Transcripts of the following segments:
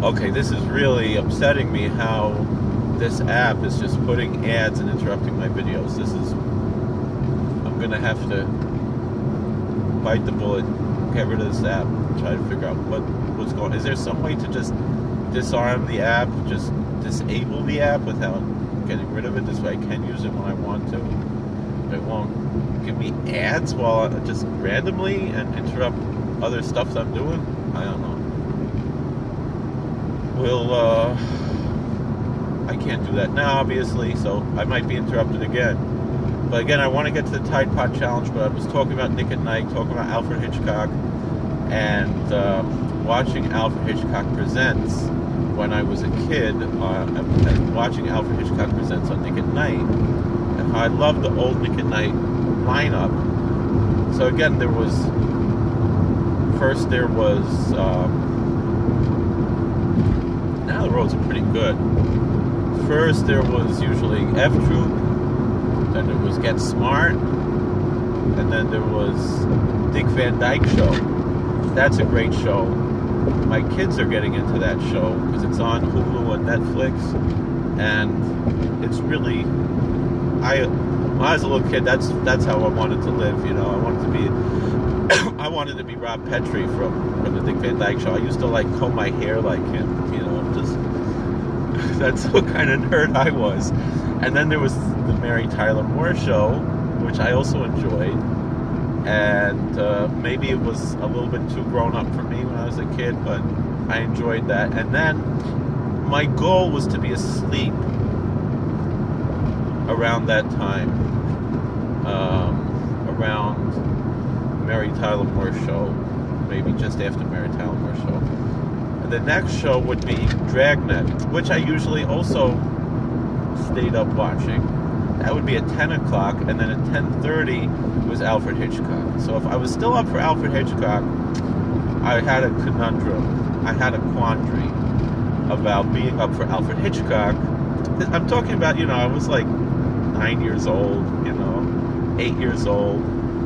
Okay, this is really upsetting me how this app is just putting ads and interrupting my videos. I'm gonna have to bite the bullet, get rid of this app, try to figure out what's going on. Is there some way to just disarm the app, just disable the app without getting rid of it? This way I can use it when I want to. It won't give me ads while just randomly and interrupt other stuff that I'm doing. I don't know. I can't do that now, obviously, so I might be interrupted again. But again, I want to get to the Tide Pod Challenge, but I was talking about Nick at Nite, talking about Alfred Hitchcock, and watching Alfred Hitchcock Presents when I was a kid, and watching Alfred Hitchcock Presents on Nick at Nite, and how I loved the old Nick at Nite lineup. So again, there was now the roads are pretty good. First there was usually F Troop, then there was Get Smart, and then there was Dick Van Dyke Show. That's a great show. My kids are getting into that show because it's on Hulu and Netflix, and it's really, when I was a little kid, that's how I wanted to live. You know, I wanted to be Rob Petrie from the Dick Van Dyke Show. I used to comb my hair like him. You know, that's what kind of nerd I was. And then there was the Mary Tyler Moore Show, which I also enjoyed. And maybe it was a little bit too grown up for me when I was a kid, but I enjoyed that. And then my goal was to be asleep around that time, around Mary Tyler Moore Show, maybe just after Mary Tyler Moore Show. And the next show would be Dragnet, which I usually also stayed up watching. That would be at 10 o'clock, and then at 10:30 was Alfred Hitchcock. So if I was still up for Alfred Hitchcock, I had a conundrum. I had a quandary about being up for Alfred Hitchcock. I'm talking about, I was like 9 years old, 8 years old,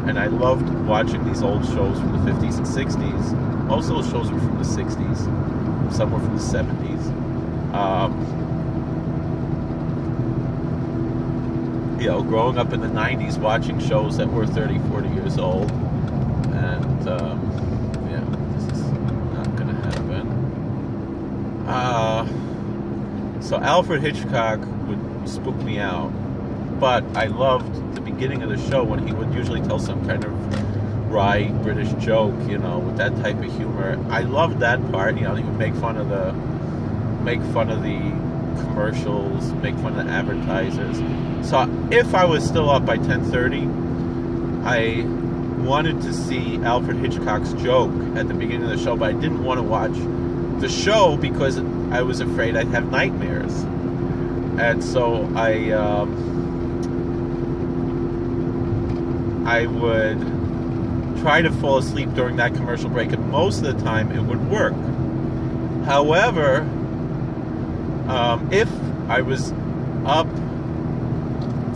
and I loved watching these old shows from the 50s and 60s. Most of those shows were from the 60s. Some were from the 70s. Growing up in the 90s, watching shows that were 30, 40 years old. And, this is not going to happen. So Alfred Hitchcock would spook me out. But I loved the beginning of the show when he would usually tell some kind of wry British joke, with that type of humor. I loved that part. He would make fun of the commercials, make fun of the advertisers. So if I was still up by 10:30, I wanted to see Alfred Hitchcock's joke at the beginning of the show, but I didn't want to watch the show because I was afraid I'd have nightmares. And so I would try to fall asleep during that commercial break, and most of the time it would work. However, if I was up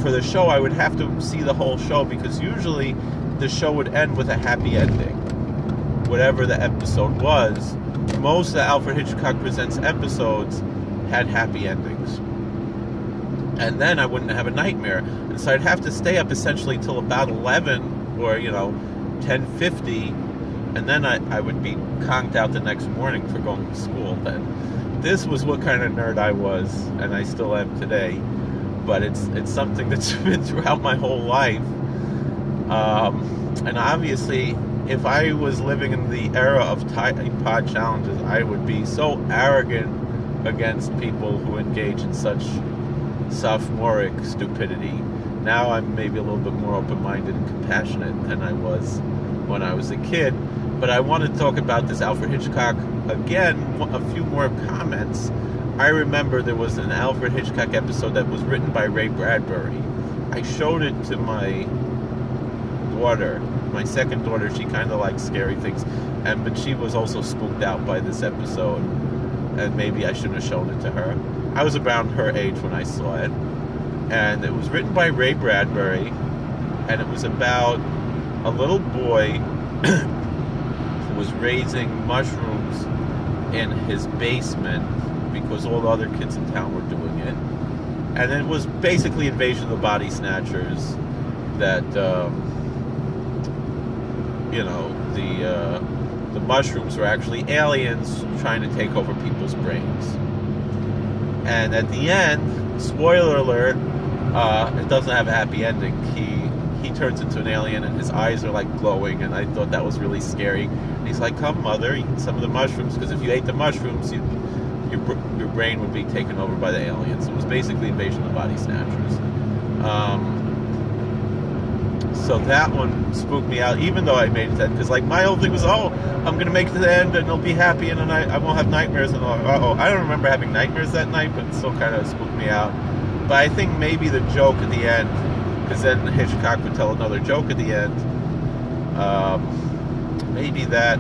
for the show, I would have to see the whole show, because usually the show would end with a happy ending. Whatever the episode was, most of the Alfred Hitchcock Presents episodes had happy endings. And then I wouldn't have a nightmare. And so I'd have to stay up essentially till about 11 or, 10:50, and then I would be conked out the next morning for going to school then. This was what kind of nerd I was, and I still am today. But it's something that's been throughout my whole life. And obviously, if I was living in the era of Tide Pod challenges, I would be so arrogant against people who engage in such sophomoric stupidity. Now I'm maybe a little bit more open-minded and compassionate than I was when I was a kid. But I want to talk about this Alfred Hitchcock again. A few more comments. I remember there was an Alfred Hitchcock episode that was written by Ray Bradbury. I showed it to my daughter, my second daughter. She kind of likes scary things, but she was also spooked out by this episode, and maybe I shouldn't have shown it to her. I was around her age when I saw it, and it was written by Ray Bradbury, and it was about a little boy who was raising mushrooms in his basement because all the other kids in town were doing it. And it was basically Invasion of the Body Snatchers that, the mushrooms were actually aliens trying to take over people's brains. And at the end, spoiler alert, it doesn't have a happy ending. He turns into an alien and his eyes are like glowing, and I thought that was really scary. And he's like, come mother, eat some of the mushrooms, because if you ate the mushrooms, your brain would be taken over by the aliens. It was basically Invasion of the Body Snatchers. So that one spooked me out, even though I made it to the end, because like my whole thing was, I'm going to make it to the end and I'll be happy and then I won't have nightmares. And I don't remember having nightmares that night, but it still kind of spooked me out. But I think maybe the joke at the end, because then Hitchcock would tell another joke at the end, maybe that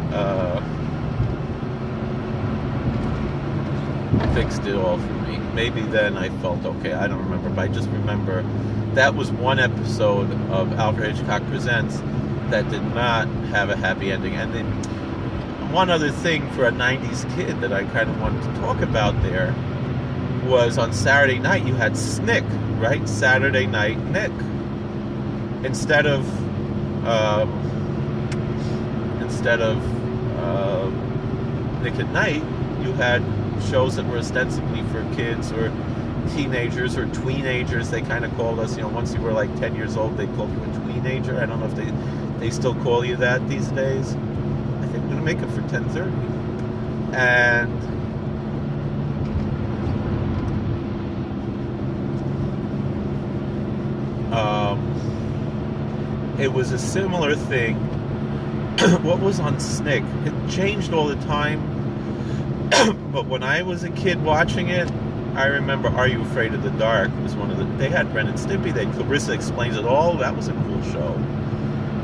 fixed it all for me. Maybe then I felt okay. I don't remember, but I just remember that was one episode of Alfred Hitchcock Presents that did not have a happy ending. And then one other thing for a 90s kid that I kind of wanted to talk about there was on Saturday night you had Snick, right? Saturday Night Nick. Instead of Nick at Night, you had shows that were ostensibly for kids or teenagers or tweenagers. They kind of called us, once you were like 10 years old, they called you a tweenager. I don't know if they still call you that these days. I think I'm going to make it for 10:30. And it was a similar thing. What was on Snick? It changed all the time. But when I was a kid watching it, I remember Are You Afraid of the Dark was one of they had Ren and Stimpy, Clarissa Explains It All. That was a cool show.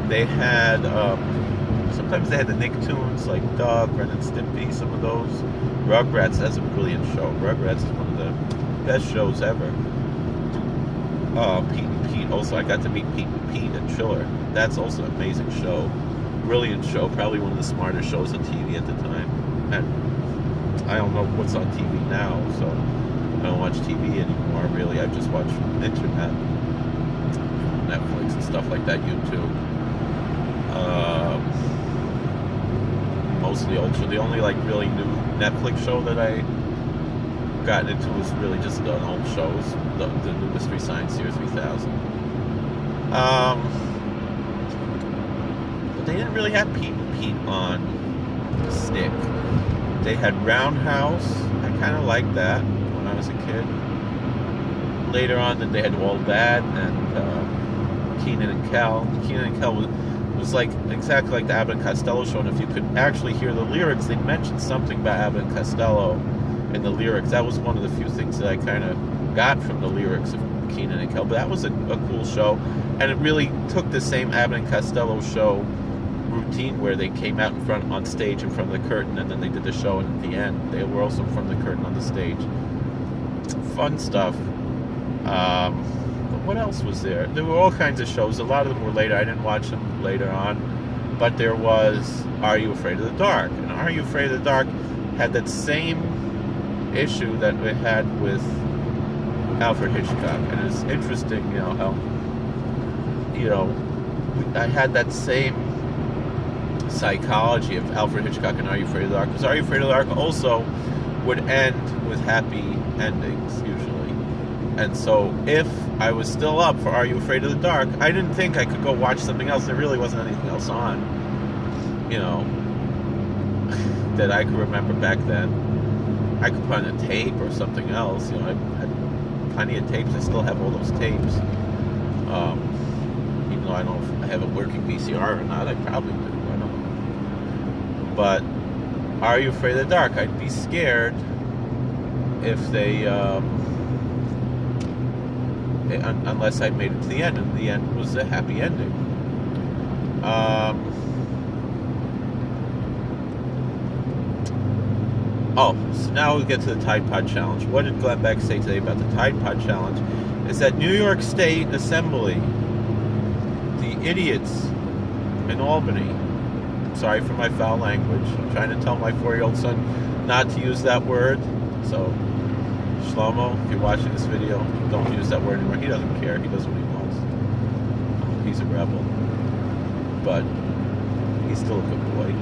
They had, sometimes they had the Nicktoons, like Doug, Ren and Stimpy, some of those. Rugrats, that's a brilliant show. Rugrats is one of the best shows ever. Pete and Pete, also, I got to meet Pete and Pete at Chiller. That's also an amazing show. Brilliant show, probably one of the smartest shows on TV at the time. And I don't know what's on TV now, so I don't watch TV anymore, really. I just watch internet, Netflix and stuff like that, YouTube. Mostly old show. The only really new Netflix show that I got into was really just the old shows, the new Mystery Science Theater 3000. But they didn't really have Pete and Pete on Stick. They had Roundhouse. I kind of liked that when I was a kid. Later on, then they had All That and Keenan and Kel. Keenan and Kel was like exactly like the Abbott and Costello show, and if you could actually hear the lyrics, they mentioned something about Abbott and Costello in the lyrics. That was one of the few things that I kind of got from the lyrics of Keenan and Kel. But that was a cool show, and it really took the same Abbott and Costello show routine where they came out on stage in front of the curtain, and then they did the show, and at the end they were also in front of the curtain on the stage. Fun stuff. What else was there? There were all kinds of shows. A lot of them were later. I didn't watch them later on, but there was Are You Afraid of the Dark? And Are You Afraid of the Dark had that same issue that we had with Alfred Hitchcock, and it's interesting, how I had that same psychology of Alfred Hitchcock and Are You Afraid of the Dark, because Are You Afraid of the Dark also would end with happy endings usually. And so if I was still up for Are You Afraid of the Dark, I didn't think I could go watch something else. There really wasn't anything else on, that I could remember back then. I could put on a tape or something else. I had plenty of tapes. I still have all those tapes. Even though I don't know if I have a working VCR or not, I probably do. I don't know. But Are You Afraid of the Dark? I'd be scared if they, unless I made it to the end, and the end was a happy ending. So now we get to the Tide Pod Challenge. What did Glenn Beck say today about the Tide Pod Challenge? Is that New York State Assembly, the idiots in Albany, sorry for my foul language, I'm trying to tell my 4-year-old son not to use that word. So, Shlomo, if you're watching this video, don't use that word anymore. He doesn't care. He does what he wants. He's a rebel. But he's still a good boy.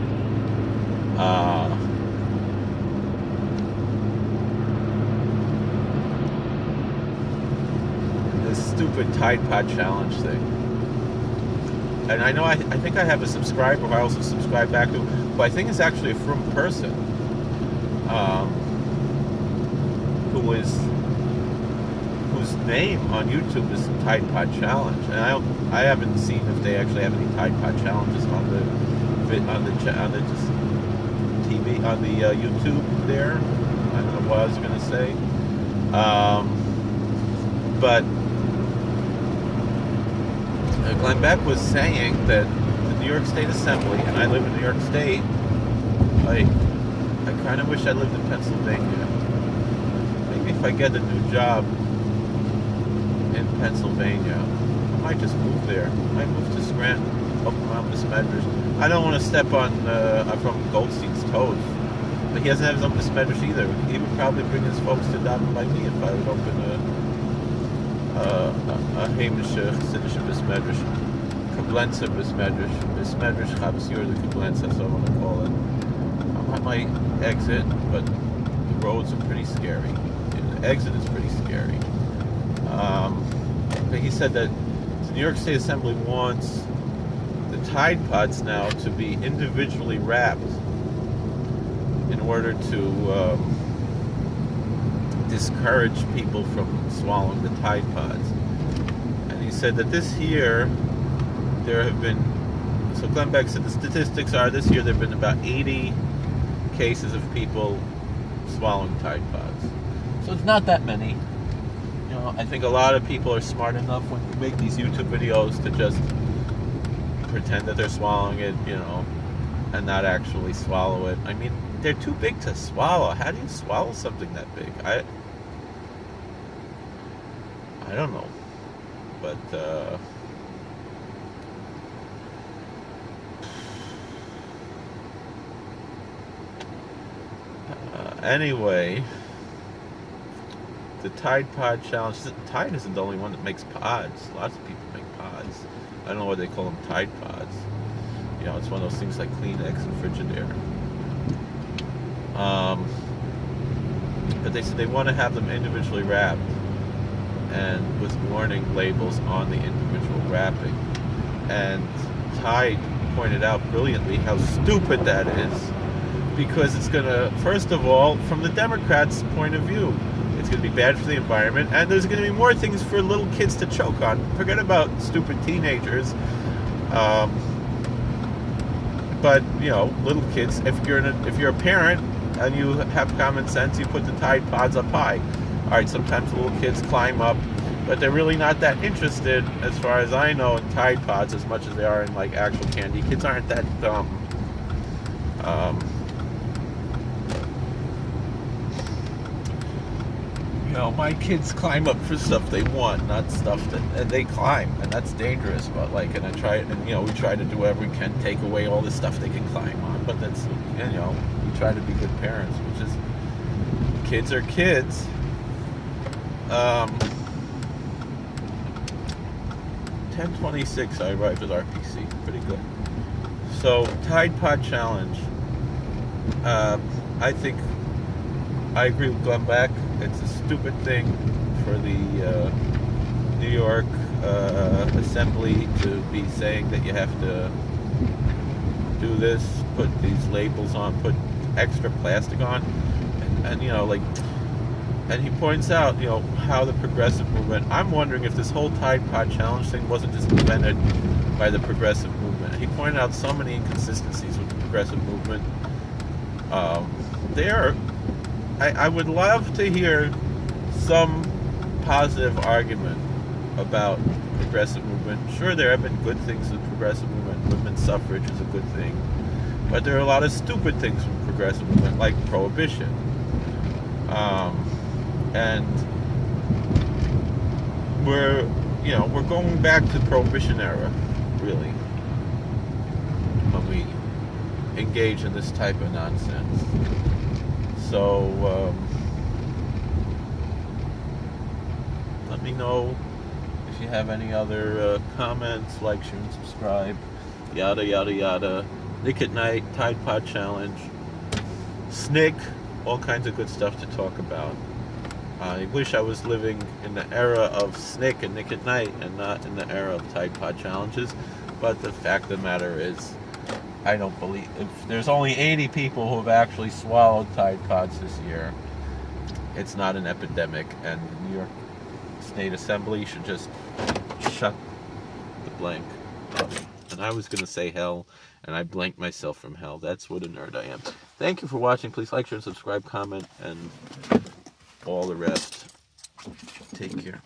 This stupid Tide Pod challenge thing. And I know I think I have a subscriber who I also subscribe back to, who I think is actually a frum person, whose name on YouTube is Tide Pod Challenge, and I haven't seen if they actually have any Tide Pod challenges on the TV on the YouTube there. I don't know what I was gonna say, but Glenn Beck was saying that the New York State Assembly, and I live in New York State. I kind of wish I lived in Pennsylvania. Maybe if I get a new job in Pennsylvania, I might just move there. I might move to Scranton, up around Besmedrash. I don't want to step on from Goldstein's toes, but he doesn't have his own Besmedrash either. He would probably bring his folks to daven by me if I would open a Hamish Chassidish Besmedrash, Koblenzer Besmedrash, Besmedrash Chabsir the Koblenzer, so I want to call it. I'm at my exit, but the roads are pretty scary. The exit is pretty scary. But he said that the New York State Assembly wants the Tide Pods now to be individually wrapped in order to discourage people from swallowing the Tide Pods. And he said that this year there have been, so Glenn Beck said the statistics are this year there have been about 80 cases of people swallowing Tide Pods. So it's not that many. You know, I think a lot of people are smart enough when they make these YouTube videos to just pretend that they're swallowing it, you know, and not actually swallow it. I mean, they're too big to swallow. How do you swallow something that big? I don't know. But anyway, the Tide Pod Challenge. Tide isn't the only one that makes pods. Lots of people make pods. I don't know why they call them Tide Pods. You know, it's one of those things like Kleenex and Frigidaire. But they said they want to have them individually wrapped and with warning labels on the individual wrapping. And Tide pointed out brilliantly how stupid that is, because it's going to, first of all, from the Democrats' point of view, it's going to be bad for the environment, and there's going to be more things for little kids to choke on. Forget about stupid teenagers. But you know, little kids. If you're a parent and you have common sense, you put the Tide Pods up high. All right, sometimes little kids climb up, but they're really not that interested, as far as I know, in Tide Pods as much as they are in like actual candy. Kids aren't that dumb. You know, my kids climb up for stuff they want, not stuff that, and they climb, and that's dangerous. But like, and I try, and you know, we try to do whatever we can, take away all the stuff they can climb on. But that's, you know, we try to be good parents, which is, kids are kids. 10:26, I arrived at RPC. Pretty good. So, Tide Pod Challenge. I think I agree with Glenn Beck. It's a stupid thing for the New York Assembly to be saying that you have to do this, put these labels on, put extra plastic on, and you know, like, and he points out, you know, how the progressive movement, I'm wondering if this whole Tide Pod Challenge thing wasn't just invented by the progressive movement. He pointed out so many inconsistencies with the progressive movement. I would love to hear some positive argument about the progressive movement. Sure, there have been good things in the progressive movement. Women's suffrage is a good thing. But there are a lot of stupid things from the progressive movement, like prohibition. And we're going back to the prohibition era, really, when we engage in this type of nonsense. So let me know if you have any other comments, like, share, and subscribe, yada yada yada. Nick at Night, Tide Pod Challenge, Snick, all kinds of good stuff to talk about. I wish I was living in the era of Snick and Nick at Night and not in the era of Tide Pod Challenges. But the fact of the matter is, I don't believe, if there's only 80 people who have actually swallowed Tide Pods this year, it's not an epidemic, and the New York State Assembly should just shut the blank up. And I was going to say hell, and I blanked myself from hell. That's what a nerd I am. Thank you for watching. Please like, share, and subscribe, comment, and all the rest. Take care.